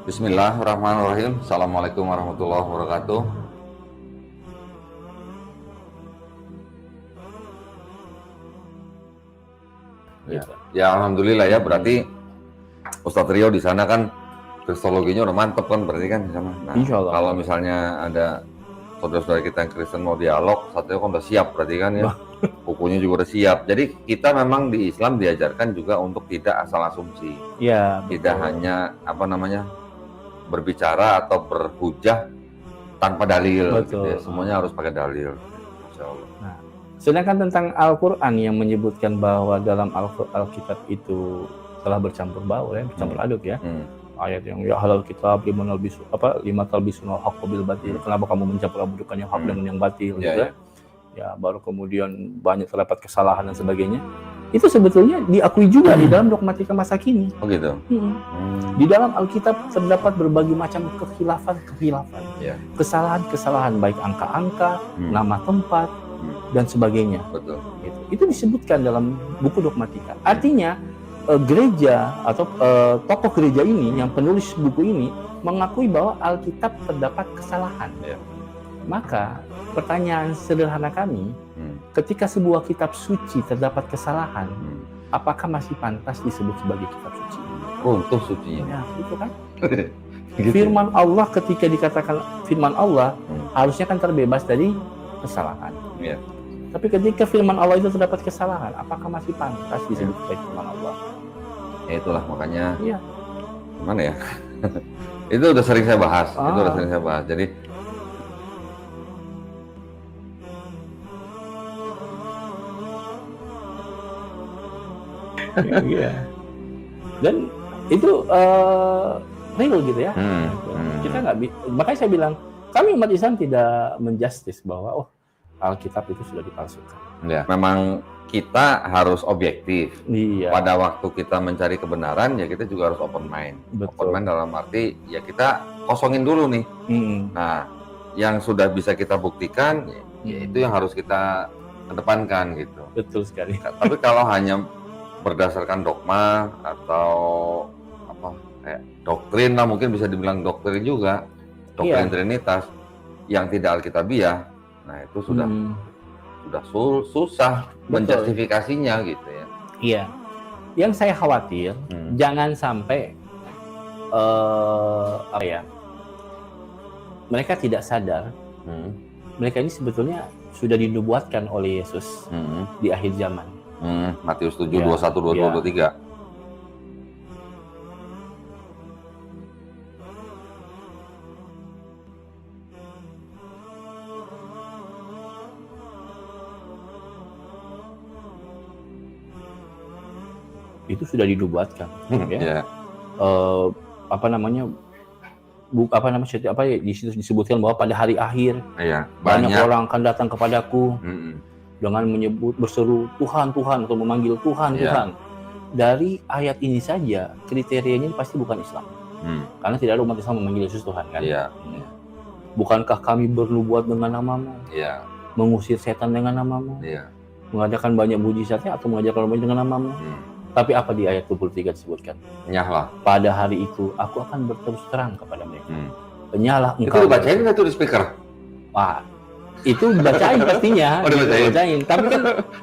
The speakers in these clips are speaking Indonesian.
Bismillahirrahmanirrahim. Assalamualaikum warahmatullahi wabarakatuh. Ya, alhamdulillah ya. Berarti Ustadz Rio di sana kan kristologinya udah mantep kan, berarti kan di sana. Nah, kalau misalnya ada saudara-saudara kita yang Kristen mau dialog, Satrio kan udah siap berarti kan ya. Bukunya juga udah siap. Jadi kita memang di Islam diajarkan juga untuk tidak asal asumsi. Iya. Tidak hanya berbicara atau berhujah tanpa dalil, gitu ya. Semuanya harus pakai dalil. Masya Allah. Nah, sedangkan tentang Al-Quran yang menyebutkan bahwa dalam Alkitab itu telah bercampur baur ya, bercampur aduk ya. Ayat yang ya halal kitab lima talbisunal haqq bil batil. Kenapa kamu mencampur adukan yang hak dengan yang batil gitu ya. Ya, baru kemudian banyak terdapat kesalahan dan sebagainya. Itu sebetulnya diakui juga di dalam dogmatika masa kini. Oh gitu. Di dalam Alkitab terdapat berbagai macam kekhilafan, kesalahan-kesalahan baik angka-angka, nama tempat dan sebagainya. Betul. Itu disebutkan dalam buku dogmatika. Artinya gereja atau tokoh gereja ini yang penulis buku ini mengakui bahwa Alkitab terdapat kesalahan. Maka pertanyaan sederhana kami, ketika sebuah kitab suci terdapat kesalahan, apakah masih pantas disebut sebagai kitab suci? Runtuh sucinya. Ya, gitu kan? Firman Allah ketika dikatakan firman Allah, harusnya kan terbebas dari kesalahan. Ya. Tapi ketika firman Allah itu terdapat kesalahan, apakah masih pantas disebut sebagai firman Allah? Ya itulah makanya. Iya. Gimana ya? Itu udah sering saya bahas. Jadi dan itu real gitu ya. Kita nggak, makanya saya bilang kami umat Islam tidak menjustis bahwa Alkitab itu sudah dipalsukan. Ya, memang kita harus objektif. Iya. Pada waktu kita mencari kebenaran ya kita juga harus open mind. Betul. Open mind dalam arti ya kita kosongin dulu nih. Nah, yang sudah bisa kita buktikan ya itu yang harus kita kedepankan gitu. Betul sekali. Tapi kalau hanya berdasarkan dogma atau kayak doktrin lah, mungkin bisa dibilang doktrin juga, doktrin Trinitas yang tidak alkitabiah, nah itu sudah susah menjustifikasinya gitu ya. Iya. Yang saya khawatir jangan sampai mereka tidak sadar mereka ini sebetulnya sudah dinubuatkan oleh Yesus di akhir zaman. Matius 7, 21, 22, 23. Itu sudah dinubuatkan. Di situ disebutkan bahwa pada hari akhir banyak orang akan datang kepadaku dengan menyebut berseru Tuhan Tuhan atau memanggil Tuhan Tuhan. Dari ayat ini saja kriterianya pasti bukan Islam. Karena tidak ada umat Islam memanggil Yesus Tuhan kan. Bukankah kami bernubuat dengan namamu? Mengusir setan dengan namamu? Mengadakan banyak mujizatnya atau mengajarkan banyak dengan namamu? Tapi apa di ayat 23 disebutkan? Nyahlah. Pada hari itu aku akan berterus terang kepada mereka. Nyahlah engkau. Itu dibacain nggak tuh di speaker? Wah, itu dibacain pastinya. Dibacain.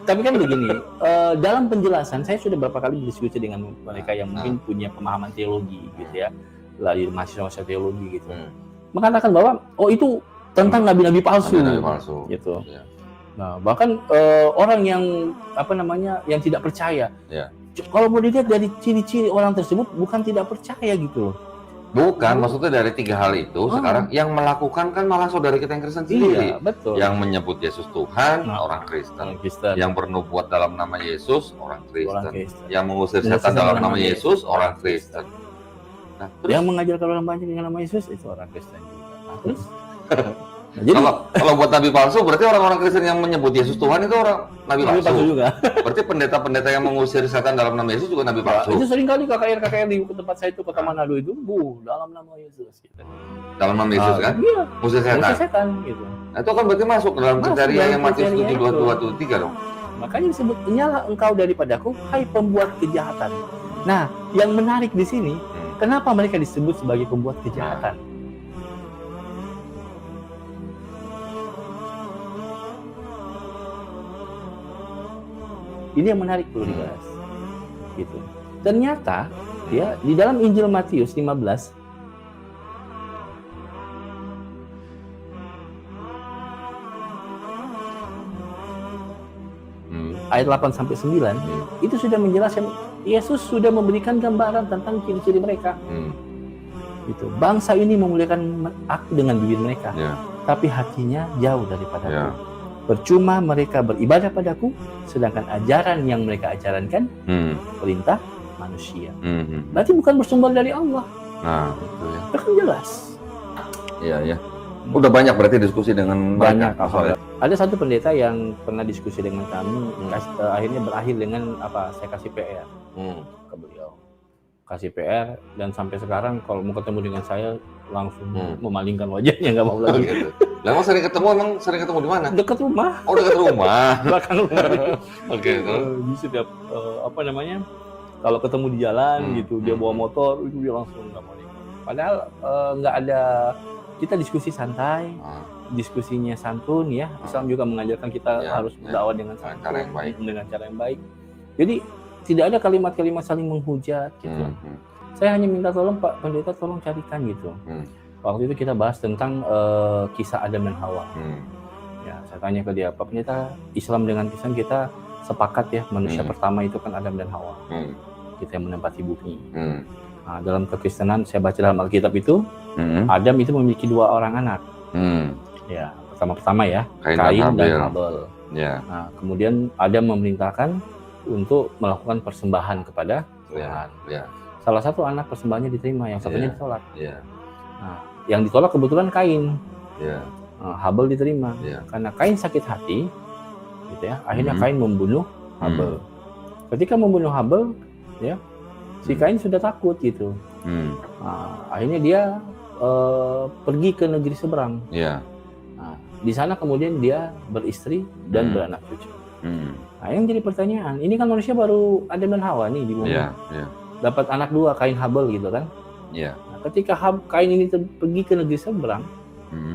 Tapi kan begini, dalam penjelasan saya sudah beberapa kali berdiskusi dengan mereka yang mungkin punya pemahaman teologi gitu ya, dari mahasiswa teologi gitu, mengatakan bahwa itu tentang nabi-nabi palsu, gitu. Nah, bahkan orang yang yang tidak percaya, kalau mau dilihat dari ciri-ciri orang tersebut bukan tidak percaya gitu loh. Bukan, maksudnya dari tiga hal itu sekarang yang melakukan kan malah saudara kita yang Kristen sendiri. Iya, betul. Yang menyebut Yesus Tuhan, orang Kristen. Yang bernubuat dalam nama Yesus, orang Kristen. Yang mengusir setan dalam nama Yesus, orang Kristen. Nah, yang mengajarkan orang banyak dengan nama Yesus itu orang Kristen juga. Nah, terus nah, jadi kalau buat nabi palsu berarti orang-orang Kristen yang menyebut Yesus Tuhan itu orang nabi palsu juga. Berarti pendeta-pendeta yang mengusir setan dalam nama Yesus juga nabi palsu. Itu sering kali KKR di tempat saya itu Kota Manado itu, dalam nama Yesus gitu. Dalam nama Yesus kan? Iya. Musir setan gitu. Nah, itu kan berarti masuk dalam kriteria yang Matius 7:22-23 dong. Makanya disebut, "Inyalah engkau daripadaku, hai pembuat kejahatan." Nah, yang menarik di sini, kenapa mereka disebut sebagai pembuat kejahatan? Ini yang menarik perlu dibahas. Gitu. Ternyata ya di dalam Injil Matius 15 ayat 8 sampai 9 itu sudah menjelaskan Yesus sudah memberikan gambaran tentang ciri-ciri mereka. Gitu. Bangsa ini memuliakan aku dengan bibir mereka, tapi hatinya jauh daripada aku. Percuma mereka beribadah padaku, sedangkan ajaran yang mereka ajarankan perintah manusia. Berarti bukan bersumber dari Allah. Nah, itu ya. Itu kan jelas. Iya, ya. Udah banyak berarti diskusi dengan banyak. Ada satu pendeta yang pernah diskusi dengan kami, akhirnya berakhir dengan saya kasih PR ke beliau. Kasih PR, dan sampai sekarang kalau mau ketemu dengan saya langsung memalingkan wajahnya, nggak mau lagi. Gitu. Lah emang sering ketemu di mana? Dekat rumah. Oh, dekat rumah. Belakang rumah. Oke, terus di setiap kalau ketemu di jalan gitu, dia bawa motor, itu dia langsung nggak mau lagi. Padahal nggak ada, kita diskusi santai, diskusinya santun ya. Islam juga mengajarkan kita harus berdakwah dengan santun, dengan cara yang baik. Jadi tidak ada kalimat-kalimat saling menghujat gitu. Saya hanya minta tolong Pak Pendeta, tolong carikan gitu. Waktu itu kita bahas tentang kisah Adam dan Hawa. Ya, saya tanya ke dia, Pak Pendeta, Islam dengan Kristen kita sepakat ya, manusia pertama itu kan Adam dan Hawa. Kita yang menempati bumi. Nah, dalam kekristenan saya baca dalam Alkitab itu, Adam itu memiliki 2 orang anak. Ya, pertama ya, Kain dan Habel. Nah, kemudian Adam memerintahkan untuk melakukan persembahan kepada Tuhan. Salah satu anak persembahannya diterima, yang satunya ditolak. Nah, yang ditolak kebetulan Kain. Habel diterima. Karena Kain sakit hati, gitu ya. Akhirnya Kain membunuh Habel. Ketika membunuh Habel, ya, si Kain sudah takut gitu. Nah, akhirnya dia pergi ke negeri seberang. Nah, di sana kemudian dia beristri dan beranak cucu. Nah, yang jadi pertanyaan, ini kan manusia baru Adam dan Hawa nih di bumi. Dapat anak 2, Kain Habel gitu kan. Nah, ketika Kain ini pergi ke negeri seberang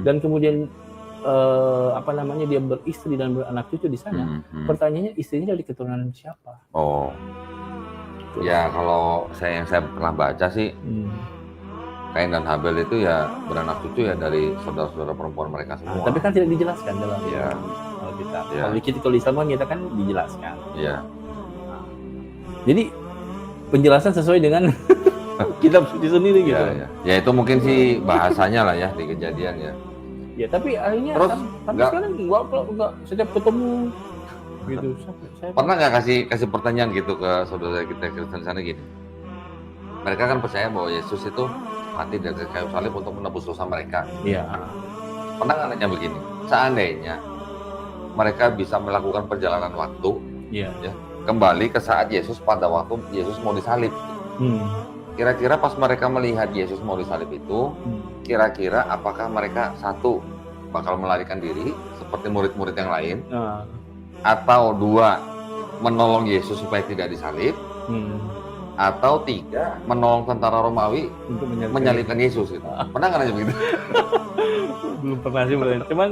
dan kemudian dia beristri dan beranak cucu di sana. Pertanyaannya, istrinya dari keturunan siapa? Oh. Ya, kalau yang saya pernah baca sih, Kain dan Habel itu ya beranak cucu ya dari saudara-saudara perempuan mereka semua. Tapi kan tidak dijelaskan dalam kita. Kalau di Islam kita kan dijelaskan. Jadi penjelasan sesuai dengan kitab suci sendiri gitu. Ya itu mungkin sih bahasanya lah ya di Kejadian ya. Ya tapi akhirnya tapi sekarang enggak setiap ketemu gitu. Pernah nggak kasih pertanyaan gitu ke saudara kita Kristen sana gini? Mereka kan percaya bahwa Yesus itu mati dari kayu salib untuk menebus dosa mereka. Pernah nggak nanya begini? Seandainya mereka bisa melakukan perjalanan waktu, ya, kembali ke saat Yesus pada waktu Yesus mau disalib. Kira-kira pas mereka melihat Yesus mau disalib itu, kira-kira apakah mereka satu bakal melarikan diri seperti murid-murid yang lain, atau 2 menolong Yesus supaya tidak disalib, atau 3 menolong tentara Romawi untuk menyalibkan Yesus gitu. Pernah nggak nanya begitu? Belum pernah sih, cuman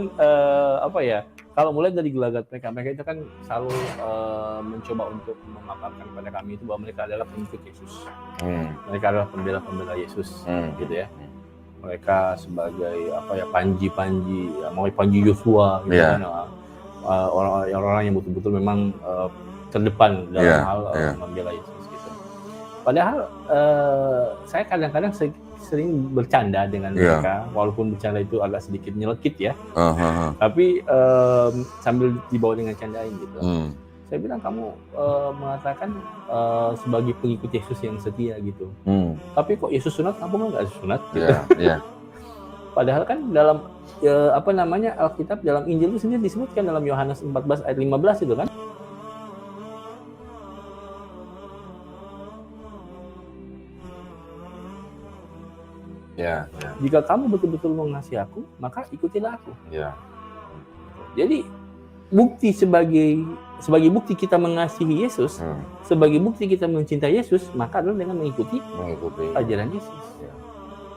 kalau mulai dari gelagat mereka itu kan selalu mencoba untuk memaparkan kepada kami itu bahwa mereka adalah pengikut Yesus. Mereka adalah pembela Yesus, gitu ya. Mereka sebagai panji, mau Panji Yosua, gitu kan, orang-orang yang betul-betul memang terdepan dalam hal membela Yesus, gitu. Padahal saya kadang-kadang sering bercanda dengan mereka, walaupun bercanda itu agak sedikit nyelekit ya, tapi sambil dibawa dengan candain gitu. Saya bilang kamu mengatakan sebagai pengikut Yesus yang setia gitu. Tapi kok Yesus sunat, kamu nggak sunat? Gitu. Yeah. Padahal kan dalam Alkitab dalam Injil itu sendiri disebutkan dalam Yohanes 14 ayat 15 itu kan. Jika kamu betul-betul mengasihi aku, maka ikutilah aku. Jadi bukti sebagai bukti kita mengasihi Yesus, sebagai bukti kita mencintai Yesus, maka adalah dengan mengikuti ajaran Yesus.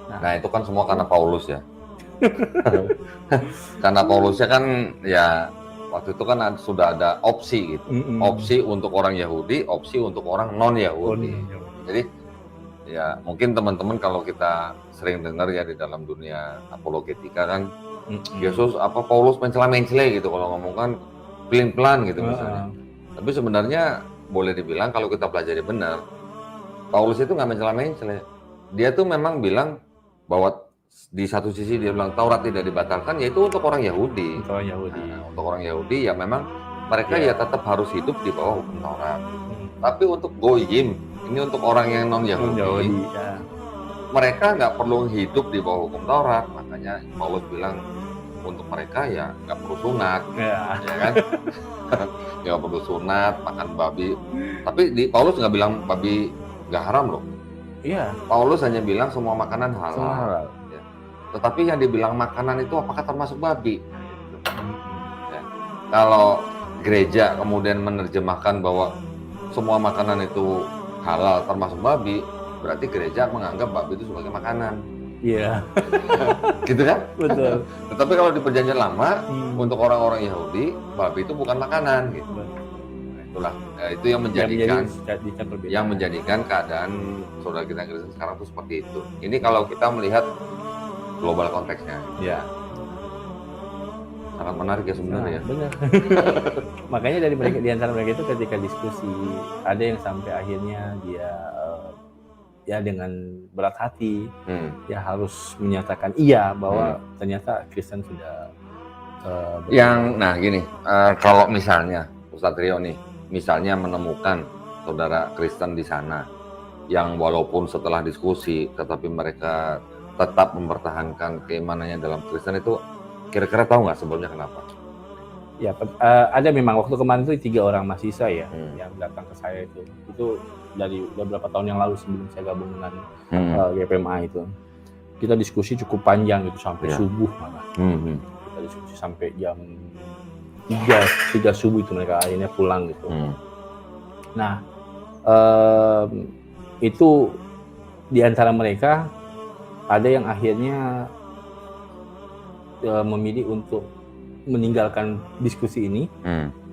Nah itu kan semua karena Paulus ya. Karena Paulusnya kan ya waktu itu kan sudah ada opsi gitu. Opsi untuk orang Yahudi, opsi untuk orang non Yahudi. Jadi ya mungkin teman-teman kalau kita sering dengar ya di dalam dunia apologetika kan Yesus Paulus mencela-mencela gitu kalau ngomong kan pelin-pelan gitu misalnya. Tapi sebenarnya boleh dibilang kalau kita pelajari benar, Paulus itu nggak mencela-mencela. Dia tuh memang bilang bahwa di satu sisi dia bilang Taurat tidak dibatalkan, yaitu untuk orang Yahudi. Untuk orang Yahudi ya memang mereka ya tetap harus hidup di bawah hukum Taurat. Tapi untuk Goyim, ini untuk orang yang non Yahudi, mereka nggak perlu hidup di bawah hukum Taurat. Makanya Paulus bilang untuk mereka ya nggak perlu sunat, ya kan? Nggak perlu sunat, makan babi. Tapi Paulus nggak bilang babi nggak haram loh. Paulus hanya bilang semua makanan halal. Tetapi yang dibilang makanan itu apakah termasuk babi? Kalau gereja kemudian menerjemahkan bahwa semua makanan itu halal termasuk babi, berarti gereja menganggap babi itu sebagai makanan. Gitu kan? Betul. Tetapi kalau di Perjanjian Lama untuk orang-orang Yahudi, babi itu bukan makanan gitu. Itulah itu yang menjadikan keadaan saudara kita Kristen sekarang itu seperti itu. Ini kalau kita melihat global konteksnya. Sangat menarik ya sebenarnya. Benar. Makanya di antara mereka itu ketika diskusi ada yang sampai akhirnya dia ya dengan berat hati ya harus menyatakan iya bahwa ternyata Kristen sudah gini, kalau misalnya Ustadz Rio nih misalnya menemukan saudara Kristen di sana yang walaupun setelah diskusi tetapi mereka tetap mempertahankan keimanannya dalam Kristen, itu kira-kira tahu nggak sebelumnya kenapa? Ya ada memang waktu kemarin itu 3 orang mahasiswa ya yang datang ke saya itu dari udah berapa tahun yang lalu sebelum saya gabung dengan GPMA itu. Kita diskusi cukup panjang gitu sampai subuh malah. Kita diskusi sampai jam 3 subuh itu mereka akhirnya pulang gitu. Nah itu di antara mereka ada yang akhirnya memilih untuk meninggalkan diskusi ini,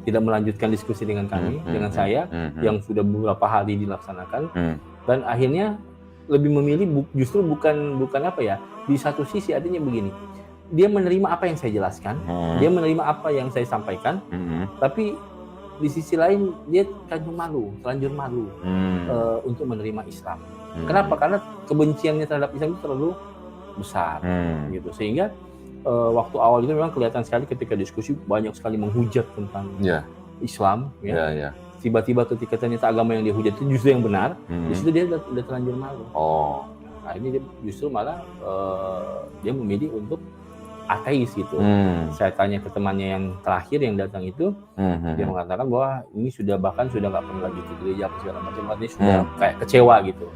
tidak melanjutkan diskusi dengan kami, dengan saya yang sudah beberapa hari dilaksanakan, dan akhirnya lebih memilih justru bukan di satu sisi adanya begini, dia menerima apa yang saya jelaskan, dia menerima apa yang saya sampaikan, tapi di sisi lain dia terlanjur malu untuk menerima Islam. Kenapa? Karena kebenciannya terhadap Islam itu terlalu besar, gitu. Sehingga waktu awal itu memang kelihatan sekali ketika diskusi banyak sekali menghujat tentang Islam. Tiba-tiba ketika ternyata agama yang dihujat itu justru yang benar, di situ dia udah terlanjur malu. Akhirnya dia justru malah dia memilih untuk ateis gitu. Saya tanya ke temannya yang terakhir yang datang itu, dia mengatakan bahwa ini sudah nggak pernah lagi ke gereja apa segala macam, artinya sudah kayak kecewa gitu.